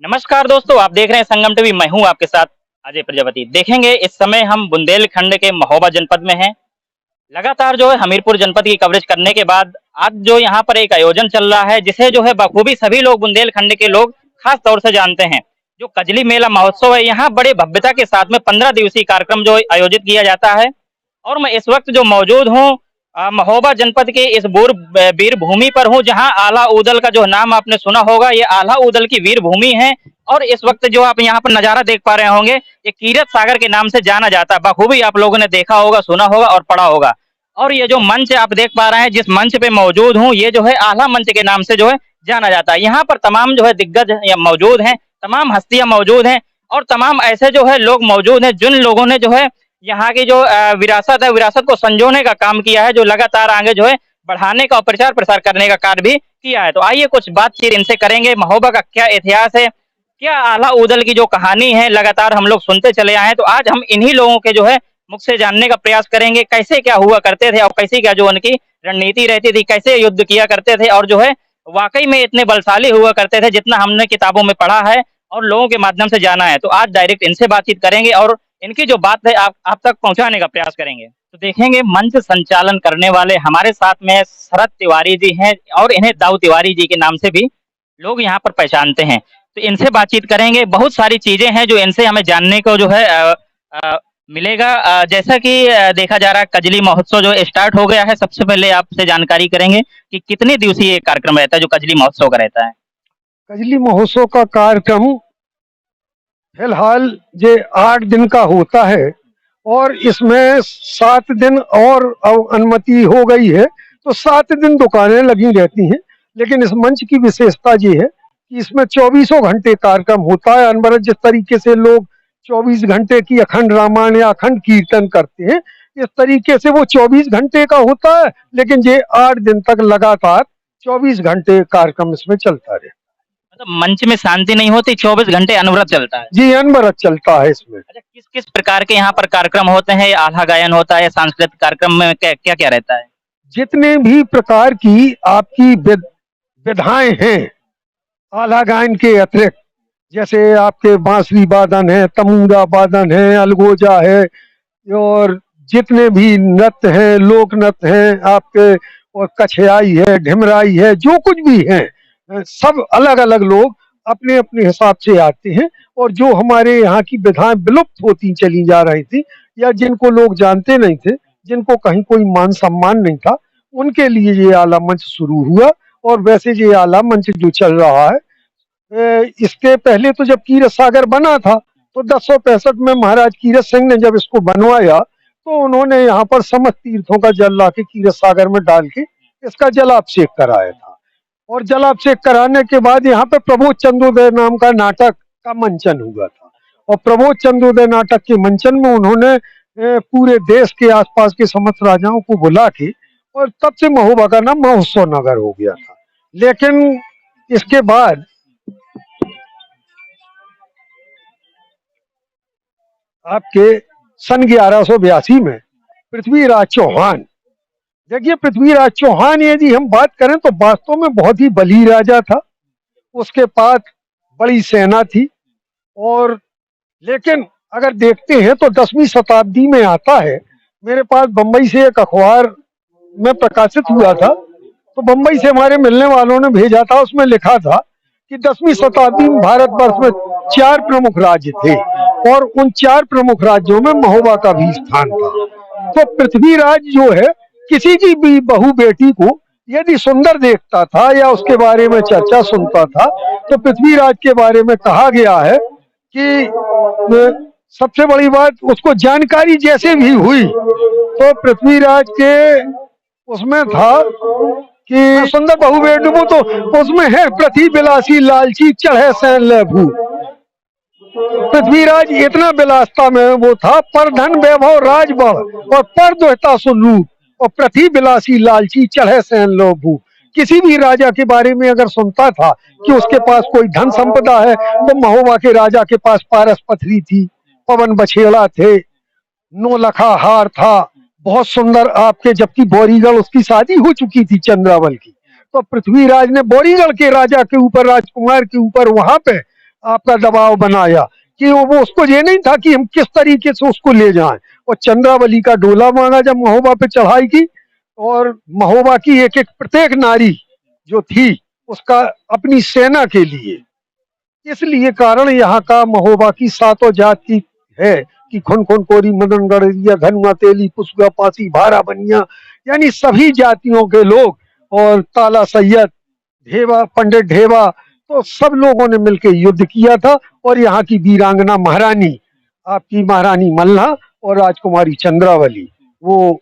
नमस्कार दोस्तों, आप देख रहे हैं संगम टीवी। मैं हूं आपके साथ अजय प्रजापति। देखेंगे इस समय हम बुंदेलखंड के महोबा जनपद में हैं। लगातार जो है हमीरपुर जनपद की कवरेज करने के बाद आज जो यहाँ पर एक आयोजन चल रहा है, जिसे जो है बखूबी सभी लोग बुंदेलखंड के लोग खास तौर से जानते हैं। जो कजली मेला महोत्सव है, यहाँ बड़े भव्यता के साथ में 15 दिवसीय कार्यक्रम जो आयोजित किया जाता है। और मैं इस वक्त जो मौजूद हूँ महोबा जनपद के इस वीर भूमि पर हूँ, जहाँ आला ऊदल का जो नाम आपने सुना होगा, ये आला ऊदल की वीर भूमि है। और इस वक्त जो आप यहाँ पर नजारा देख पा रहे होंगे, ये कीरत सागर के नाम से जाना जाता है। बखूबी आप लोगों ने देखा होगा, सुना होगा और पढ़ा होगा। और ये जो मंच आप देख पा रहे हैं, जिस मंच पे मौजूद हूँ, ये जो है आला मंच के नाम से जो है जाना जाता है। यहाँ पर तमाम जो है दिग्गज मौजूद हैं, तमाम हस्तियां मौजूद हैं और तमाम ऐसे जो है लोग मौजूद हैं जिन लोगों ने जो है यहाँ की जो विरासत है, विरासत को संजोने का काम किया है, जो लगातार आगे जो है बढ़ाने का और प्रचार प्रसार करने का कार्य भी किया है। तो आइए कुछ बातचीत इनसे करेंगे। महोबा का क्या इतिहास है, क्या आला ऊदल की जो कहानी है लगातार हम लोग सुनते चले आए हैं, तो आज हम इन्हीं लोगों के जो है मुख से जानने का प्रयास करेंगे, कैसे क्या हुआ करते थे और कैसे क्या जो उनकी रणनीति रहती थी, कैसे युद्ध किया करते थे और जो है वाकई में इतने बलशाली हुआ करते थे जितना हमने किताबों में पढ़ा है और लोगों के माध्यम से जाना है। तो आज डायरेक्ट इनसे बातचीत करेंगे और इनकी जो बात है आप तक पहुंचाने का प्रयास करेंगे। तो देखेंगे मंच संचालन करने वाले हमारे साथ में शरद तिवारी जी हैं और इन्हें दाऊ तिवारी जी के नाम से भी लोग यहाँ पर पहचानते हैं। तो इनसे बातचीत करेंगे। बहुत सारी चीजें हैं जो इनसे हमें जानने को जो है मिलेगा। जैसा कि देखा जा रहा है कजली महोत्सव जो स्टार्ट हो गया है, सबसे पहले आपसे जानकारी करेंगे कि कितने दिवसीय ये कार्यक्रम रहता है जो कजली महोत्सव का रहता है। कजली महोत्सव का कार्यक्रम फिलहाल ये 8 दिन का होता है और इसमें 7 दिन और अनुमति हो गई है, तो 7 दिन दुकानें लगी रहती हैं। लेकिन इस मंच की विशेषता ये है कि इसमें 24 घंटे कार्यक्रम होता है। अनवरत जिस तरीके से लोग 24 घंटे की अखंड रामायण या अखंड कीर्तन करते हैं, इस तरीके से वो 24 घंटे का होता है, लेकिन ये 8 दिन तक लगातार 24 घंटे कार्यक्रम इसमें चलता रहे। मतलब मंच में शांति नहीं होती, 24 घंटे अनवरत चलता है। जी, अनवरत चलता है इसमें। अच्छा, किस किस प्रकार के यहाँ पर कार्यक्रम होते हैं? या आल्हा गायन होता है, सांस्कृतिक कार्यक्रम में क्या क्या रहता है? जितने भी प्रकार की आपकी विधाएं हैं आला गायन के अतिरिक्त, जैसे आपके बांसुरी वादन है, तमूरा वादन है, अलगोजा है और जितने भी नृत्य हैं, लोक नृत्य हैं आपके, और कछयाई है, ढिमराई है, जो कुछ भी है, सब अलग अलग लोग अपने अपने हिसाब से आते हैं। और जो हमारे यहाँ की विधाएं विलुप्त होती चली जा रही थी या जिनको लोग जानते नहीं थे, जिनको कहीं कोई मान सम्मान नहीं था, उनके लिए ये आला मंच शुरू हुआ। और वैसे ये आला मंच जो चल रहा है, इसके पहले तो जब कीरत सागर बना था तो 1065 में महाराज कीरत सिंह ने जब इसको बनवाया, तो उन्होंने यहाँ पर समस्त तीर्थों का जल ला के कीरत सागर में डाल के इसका जलाभिषेक कराया था। और जलाभिषेक कराने के बाद यहाँ पे प्रबोध चंद्रोदय नाम का नाटक का मंचन हुआ था। और प्रबोध चंद्रोदय नाटक के मंचन में उन्होंने पूरे देश के आसपास के समस्त राजाओं को बुला के, और तब से महोबा का नाम महोत्सव नगर हो गया था। लेकिन इसके बाद आपके सन 1182 में पृथ्वीराज चौहान, देखिए पृथ्वीराज चौहान यदि हम बात करें तो वास्तव में बहुत ही बली राजा था। उसके पास बड़ी सेना थी। और लेकिन अगर देखते हैं तो 10वीं शताब्दी में आता है, मेरे पास बंबई से एक अखबार में प्रकाशित हुआ था, तो बंबई से हमारे मिलने वालों ने भेजा था, उसमें लिखा था कि 10वीं शताब्दी में भारतवर्ष में 4 प्रमुख राज्य थे और उन 4 प्रमुख राज्यों में महोबा का भी स्थान था। तो पृथ्वीराज जो है किसी की भी बहू बेटी को यदि सुंदर देखता था या उसके बारे में चर्चा सुनता था, तो पृथ्वीराज के बारे में कहा गया है कि सबसे बड़ी बात उसको जानकारी जैसे भी हुई तो पृथ्वीराज के उसमें था कि सुंदर बहू बेटी, तो उसमें है प्रति बिलासी लालची चढ़े सैन लेभू। पृथ्वीराज इतना बिलासता में वो था, पर धन वैभव राज बढ़ और पर दुहता सुनरूप और प्रति बिलासी लालची चढ़े सैन लोभू। किसी भी राजा के बारे में अगर सुनता था कि उसके पास कोई धन संपदा है, तो महोबा के राजा के पास पारस पथरी थी, पवन बछेड़ा थे, नौलखा हार था, बहुत सुंदर आपके, जबकि बोरीगढ़ उसकी शादी हो चुकी थी चंद्रावल की। तो पृथ्वीराज ने बोरीगढ़ के राजा के ऊपर, राजकुमार के ऊपर वहां पे आपका दबाव बनाया कि वो उसको ये नहीं था कि हम किस तरीके से उसको ले जाएं। और चंद्रावली का डोला मांगा जब महोबा पे चढ़ाई की, और महोबा की एक एक प्रत्येक नारी जो थी उसका अपनी सेना के लिए, इसलिए कारण यहाँ का महोबा की सातों जाति है कि खुन खुन कोरी मदन गड़रिया धनुआ तेली पुसुआ पासी भारा बनिया, यानी सभी जातियों के लोग, और ताला सैयद ढेवा पंडित ढेवा, तो सब लोगों ने मिलकर युद्ध किया था। और यहाँ की वीरांगना महारानी, आपकी महारानी मल्ला और राजकुमारी चंद्रावली, वो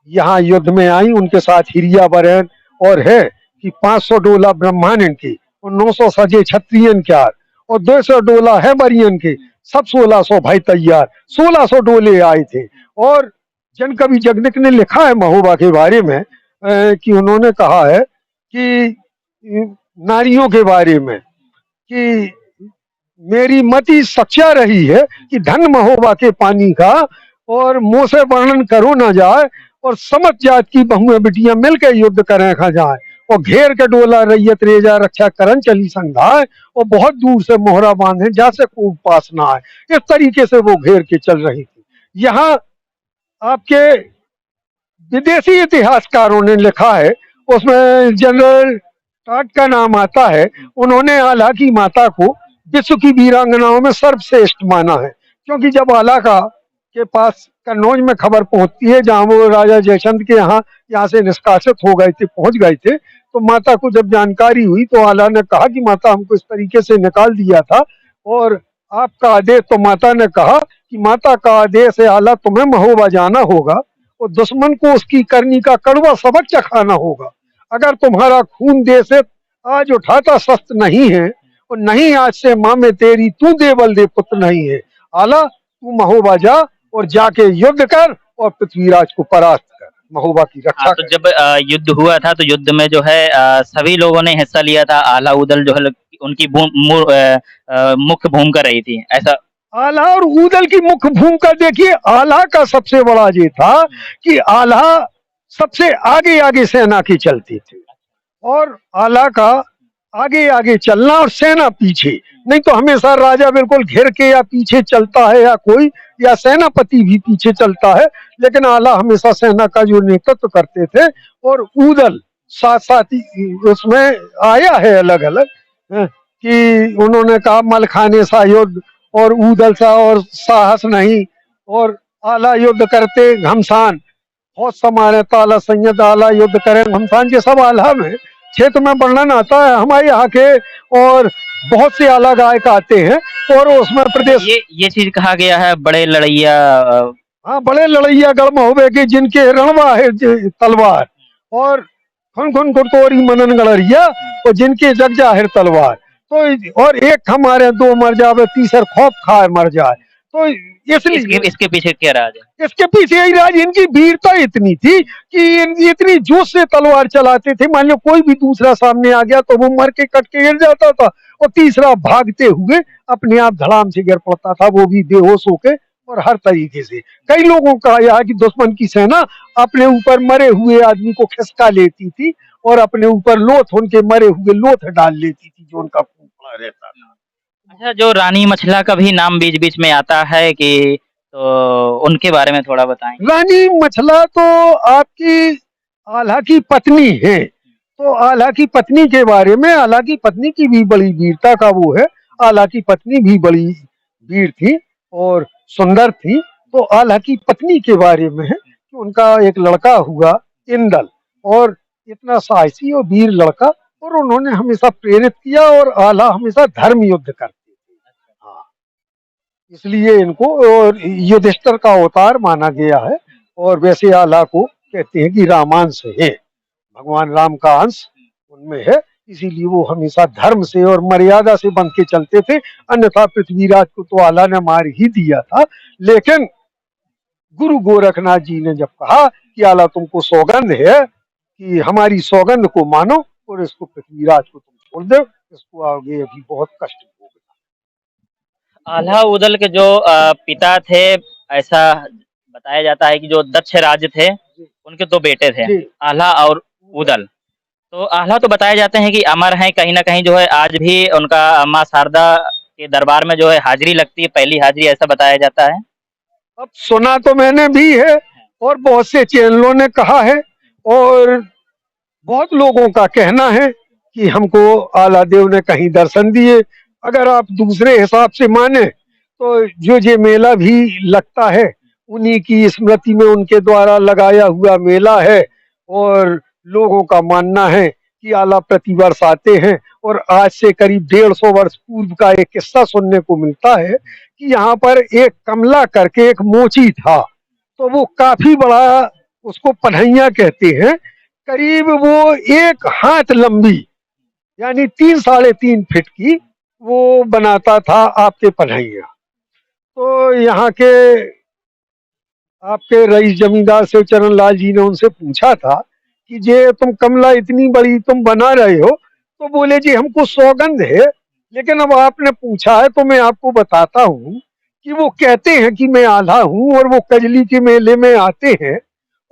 यहाँ युद्ध में आई, उनके साथ हिरिया बरैन, और है कि 500 डोला ब्रह्मांड के और 900 सजे क्षत्रियन के और 200 डोला है बरियन के, सब 1600 भाई तैयार, 1600 डोले आए थे। और जन कवि जगनिक ने लिखा है महोबा के बारे में कि उन्होंने कहा है कि नारियों के बारे में कि मेरी मति सच्चा रही है कि धन महोबा के पानी का, और मुंह से वर्णन करो ना जाए, और समझ जात की बहुएं बिटियां मिलकर युद्ध करें खा जाए, और घेर के डोला रैयत रेजा रक्षा करन चली संघाए, और बहुत दूर से मोहरा बांधे जैसे खूब पास ना आए। इस तरीके से वो घेर के चल रही थी। यहाँ आपके विदेशी इतिहासकारों ने लिखा है, उसमें जनरल टाट का नाम आता है। उन्होंने आला की माता को विश्व की वीरांगनाओं में सर्वश्रेष्ठ माना है, क्योंकि जब आला का के पास कन्नौज में खबर पहुंचती है, जहां वो राजा जयचंद के यहाँ से निष्कासित हो गए थे, पहुंच गए थे, तो माता को जब जानकारी हुई तो आला ने कहा कि माता हमको इस तरीके से निकाल दिया था और आपका आदेश। तो माता ने कहा कि माता का आदेश है आला, तुम्हें महोबा जाना होगा और दुश्मन को उसकी करनी का कड़वा सबक चखाना होगा। अगर तुम्हारा खून दे से आज उठाता शस्त्र नहीं है, और नहीं आज से माँ में तेरी तू देवल दे पुत्र नहीं है, आला तू महोबा जा और जाके युद्ध कर और पृथ्वीराज को परास्त कर, महोबा की रक्षा तो कर। जब युद्ध हुआ था तो युद्ध में जो है सभी लोगों ने हिस्सा लिया था। आला उदल जो है उनकी मुख्य भूमिका रही थी, ऐसा। आला और ऊदल की मुख्य भूमिका देखिए, आला का सबसे बड़ा ये था कि आला सबसे आगे आगे सेना की चलती थी, और आला का आगे आगे चलना और सेना पीछे, नहीं तो हमेशा राजा बिल्कुल घेर के या पीछे चलता है, या कोई या सेनापति भी पीछे चलता है, लेकिन आला हमेशा सेना का जो नेतृत्व करते थे। और ऊदल साथ साथ ही उसमें आया है अलग अलग कि उन्होंने कहा मल खाने सा युद्ध और ऊदल सा और साहस नहीं, और आला युद्ध करते घमसान बहुत समारे ताला संयत आला युद्ध करें घमसान, ये सब आला में क्षेत्र में वर्णन आता है हमारे यहाँ के। और बहुत से आला गायक आते हैं और उसमें प्रदेश ये चीज कहा गया है बड़े लड़ैया। हाँ, बड़े लड़ैया गढ़ महोबे के जिनके रणवा है तलवार, और खुन खुन खुटोरी मनन गड़रिया और जिनके जग जाहिर तलवार। तो और एक हमारे दो मर जावे तीसर खौफ खाए मर जाए। तो इसलिए इसके पीछे क्या राज है? इसके पीछे यही राज, इनकी वीरता इतनी थी कि इतनी जोश से तलवार चलाते थे, मान लो कोई भी दूसरा सामने आ गया तो वो मर के कट के गिर जाता था, और तीसरा भागते हुए अपने आप धड़ाम से गिर पड़ता था, वो भी बेहोश होके। और हर तरीके से कई लोगों का यह कि दुश्मन की सेना अपने ऊपर मरे हुए आदमी को खिसका लेती थी और अपने ऊपर लोथ, उनके मरे हुए लोथ डाल लेती थी जो उनका खून पड़ा रहता था। अच्छा, जो रानी मछला का भी नाम बीच बीच में आता है कि, तो उनके बारे में थोड़ा बताएं। रानी मछला तो आपकी आल्हा की पत्नी है, तो आल्हा की पत्नी के बारे में, आल्हा की पत्नी की भी बड़ी वीरता का वो है। आल्हा की पत्नी भी बड़ी वीर थी और सुंदर थी। तो आल्हा की पत्नी के बारे में है कि उनका एक लड़का हुआ इंदल, और इतना साहसी और वीर लड़का, और उन्होंने हमेशा प्रेरित किया, और आल्हा हमेशा धर्म युद्ध करते थे। हाँ, इसलिए इनको और युधिष्ठिर का अवतार माना गया है। और वैसे आल्हा को कहते हैं कि रामांश है, भगवान राम का अंश उनमें है, इसीलिए वो हमेशा धर्म से और मर्यादा से बंध के चलते थे। अन्यथा पृथ्वीराज को तो आल्हा ने मार ही दिया था। लेकिन गुरु गोरखनाथ जी ने जब कहा कि आल्हा तुमको सौगंध है कि हमारी सौगंध को मानो और इसको पृथ्वीराज को तुम छोड़ दो, इसको आगे अभी बहुत कष्ट होगा। आल्हा उदल के जो पिता थे, ऐसा बताया जाता है कि जो दक्ष राज थे उनके दो बेटे थे, आल्हा और उदल। तो आल्हा तो बताए जाते हैं कि अमर हैं, कहीं ना कहीं जो है आज भी उनका माँ शारदा आपके दरबार में जो है हाजिरी लगती है, पहली हाजिरी ऐसा बताया जाता है। अब सुना तो मैंने भी है और बहुत से चैनलों ने कहा है और बहुत लोगों का कहना है कि हमको आला देव ने कहीं दर्शन दिए। अगर आप दूसरे हिसाब से माने तो जो ये मेला भी लगता है उन्हीं की स्मृति में उनके द्वारा लगाया हुआ मेला है और लोगों का मानना है कि आला प्रतिवर्ष आते हैं। और आज से करीब 150 वर्ष पूर्व का एक किस्सा सुनने को मिलता है कि यहाँ पर एक कमला करके एक मोची था, तो वो काफी बड़ा, उसको पढ़ैया कहते हैं, करीब वो 1 हाथ लंबी यानी 3 साढ़े 3 फीट की वो बनाता था आपके पढ़ैया। तो यहाँ के आपके रईस जमींदार शिवचरण लाल जी ने उनसे पूछा था कि ये तुम कमला इतनी बड़ी तुम बना रहे हो, तो बोले जी हमको सौगंध है, लेकिन अब आपने पूछा है तो मैं आपको बताता हूँ कि वो कहते हैं कि मैं आल्हा हूँ और वो कजली के मेले में आते हैं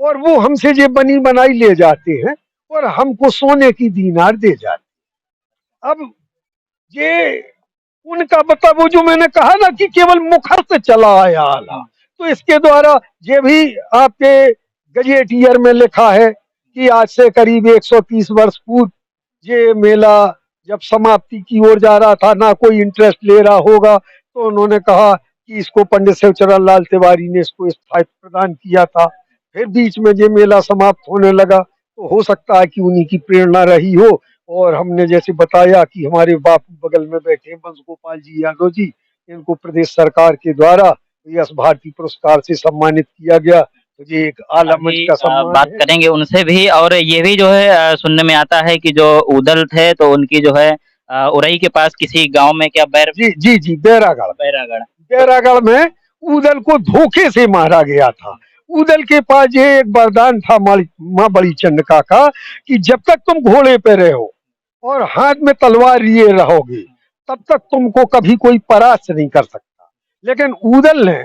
और वो हमसे ये बनी बनाई ले जाते हैं और हमको सोने की दीनार दे जाते हैं। अब ये उनका मतलब वो जो मैंने कहा ना कि केवल मुखर से चला आया आला, तो इसके द्वारा ये भी आपके गजेटियर में लिखा है कि आज से करीब 130 वर्ष पूर्व ये मेला जब समाप्ति की ओर जा रहा था, ना कोई इंटरेस्ट ले रहा होगा, तो उन्होंने कहा कि इसको पंडित शिवचरण लाल तिवारी ने इसको स्थायित्व प्रदान किया था। फिर बीच में ये मेला समाप्त होने लगा, तो हो सकता है कि उन्हीं की प्रेरणा रही हो। और हमने जैसे बताया कि हमारे बापू बगल में बैठे वंश गोपाल जी यादव जी, इनको प्रदेश सरकार के द्वारा यश भारती पुरस्कार से सम्मानित किया गया, तो ये एक आला मंच अभी का सम्मान बात है। करेंगे उनसे भी और ये भी जो है सुनने में आता है कि जो उदल थे तो उनकी जो है उरई के पास किसी गांव में क्या जी जी जी, बैरागढ़ बैरागढ़। बैरागढ़ में उदल को धोखे से मारा गया था। उदल के पास ये एक वरदान था माँ बड़ी चंडिका का कि जब तक तुम घोड़े पे रहो और हाथ में तलवार लिए रहोगे तब तक तुमको कभी कोई परास्त नहीं कर सकता। लेकिन उदल ने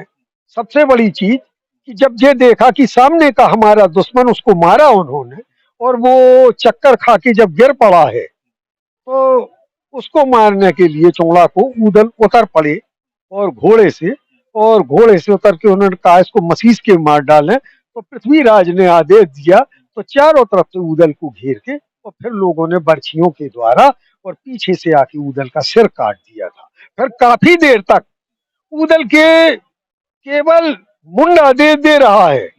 सबसे बड़ी चीज कि जब ये देखा कि सामने का हमारा दुश्मन, उसको मारा उन्होंने और वो चक्कर खा के जब गिर पड़ा है, तो उसको मारने के लिए चोड़ा को उदल उतर पड़े और घोड़े से उतर के उन्होंने कहा इसको मसीस के मार डालें। तो पृथ्वीराज ने आदेश दिया, तो चारों तरफ से उदल को घेर के और फिर लोगों ने बर्छियों के द्वारा और पीछे से आके उदल का सिर काट दिया था। फिर काफी देर तक उदल के केवल मुंडा दे दे रहा है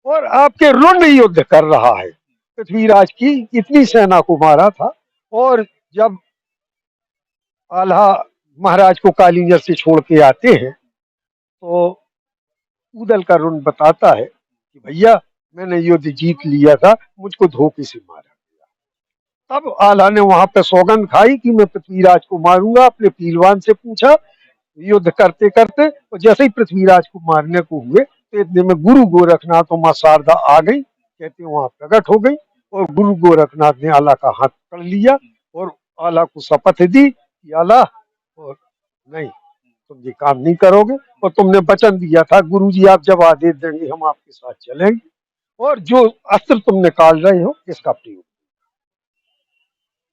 और आपके रुंड युद्ध कर रहा है। पृथ्वीराज की इतनी सेना को मारा था। और जब आल्हा महाराज को कालिंजर से छोड़ के आते हैं तो उदल का रुंड बताता है कि भैया मैंने युद्ध जीत लिया था, मुझको धोखे से मारा गया। तब आल्हा ने वहां पे सौगंध खाई कि मैं पृथ्वीराज को मारूंगा। अपने पहलवान से पूछा युद्ध करते करते, तो जैसे ही पृथ्वीराज को मारने को हुए तो इतने में गुरु गोरखनाथ और माँ शारदा आ गई, कहते वहां प्रकट हो गई और गुरु गोरखनाथ ने आला का हाथ पकड़ लिया और आला को शपथ दी कि आला और नहीं, तुम ये काम नहीं करोगे और तुमने वचन दिया था गुरु जी आप जब आदेश देंगे हम आपके साथ चलेंगे और जो अस्त्र तुम निकाल रहे हो इसका प्रयोग।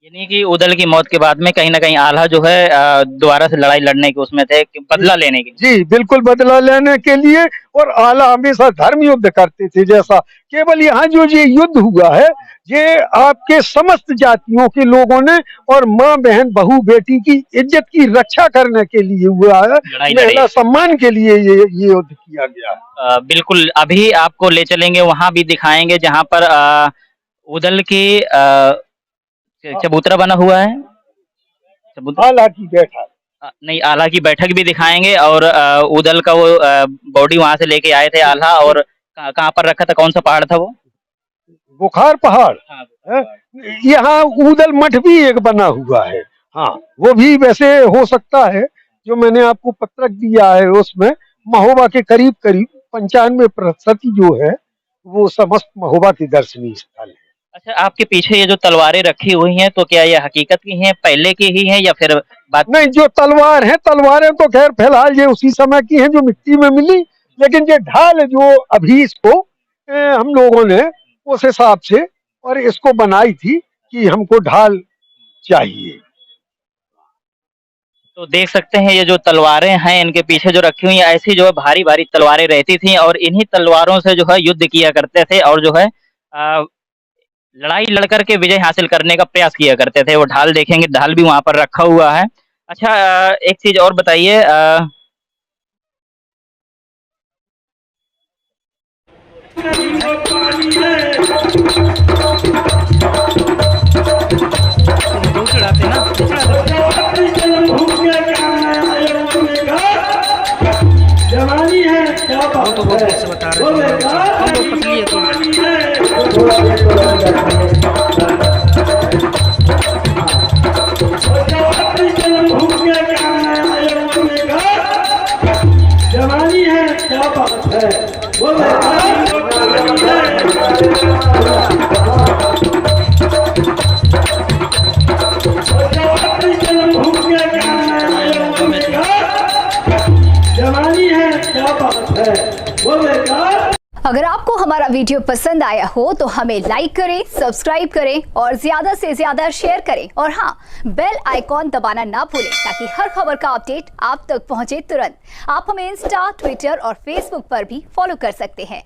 यानी कि उदल की मौत के बाद में कहीं न कहीं आल्हा जो है दोबारा से लड़ाई लड़ने के उसमें थे, कि बदला लेने के लिए। जी बिल्कुल, बदला लेने के लिए। और आला हमेशा धर्म युद्ध करते थे। जैसा केवल यहाँ जो ये युद्ध हुआ है ये आपके समस्त जातियों के लोगों ने और माँ बहन बहू बेटी की इज्जत की रक्षा करने के लिए हुआ है, लड़ाई लड़ी। महिला सम्मान के लिए ये युद्ध किया गया। बिल्कुल अभी आपको ले चलेंगे वहां भी दिखाएंगे जहां पर उदल की चबूतरा बना हुआ है। चबूतरा आला की बैठक, नहीं, आल्हा की बैठक भी दिखाएंगे और उदल का वो बॉडी वहां से लेके आए थे आल्हा, और कहाँ पर रखा था, कौन सा पहाड़ था वो? बुखार पहाड़ हाँ, है। यहाँ ऊदल मठ भी एक बना हुआ है। हाँ, वो भी वैसे हो सकता है। जो मैंने आपको पत्रक दिया है उसमें महोबा के करीब करीब 95% जो है वो समस्त महोबा के दर्शनीय स्थल है। अच्छा, आपके पीछे ये जो तलवारें रखी हुई हैं तो क्या ये हकीकत की हैं, पहले की ही हैं या फिर बात? नहीं, जो तलवार है, तलवारें तो खैर फिलहाल ये उसी समय की हैं जो मिट्टी में मिली, लेकिन ये ढाल जो अभी इसको हम लोगों ने उस हिसाब से और इसको बनाई थी कि हमको ढाल चाहिए। तो देख सकते हैं ये जो तलवारें हैं इनके पीछे जो रखी हुई हैं ऐसी जो है भारी भारी तलवारें रहती थी और इन्हीं तलवारों से जो है युद्ध किया करते थे और जो है लड़ाई लड़कर के विजय हासिल करने का प्रयास किया करते थे। वो ढाल देखेंगे, ढाल भी वहां पर रखा हुआ है। अच्छा, एक चीज और बताइए, चढ़ाते ना जवानी है क्या बात है, बता रहे जवानी है क्या बात है, जवानी है क्या बात है, बोलेगा। अगर आपको हमारा वीडियो पसंद आया हो तो हमें लाइक करें, सब्सक्राइब करें और ज्यादा से ज्यादा शेयर करें और हाँ, बेल आइकॉन दबाना ना भूलें ताकि हर खबर का अपडेट आप तक पहुंचे तुरंत। आप हमें इंस्टा, ट्विटर और फेसबुक पर भी फॉलो कर सकते हैं।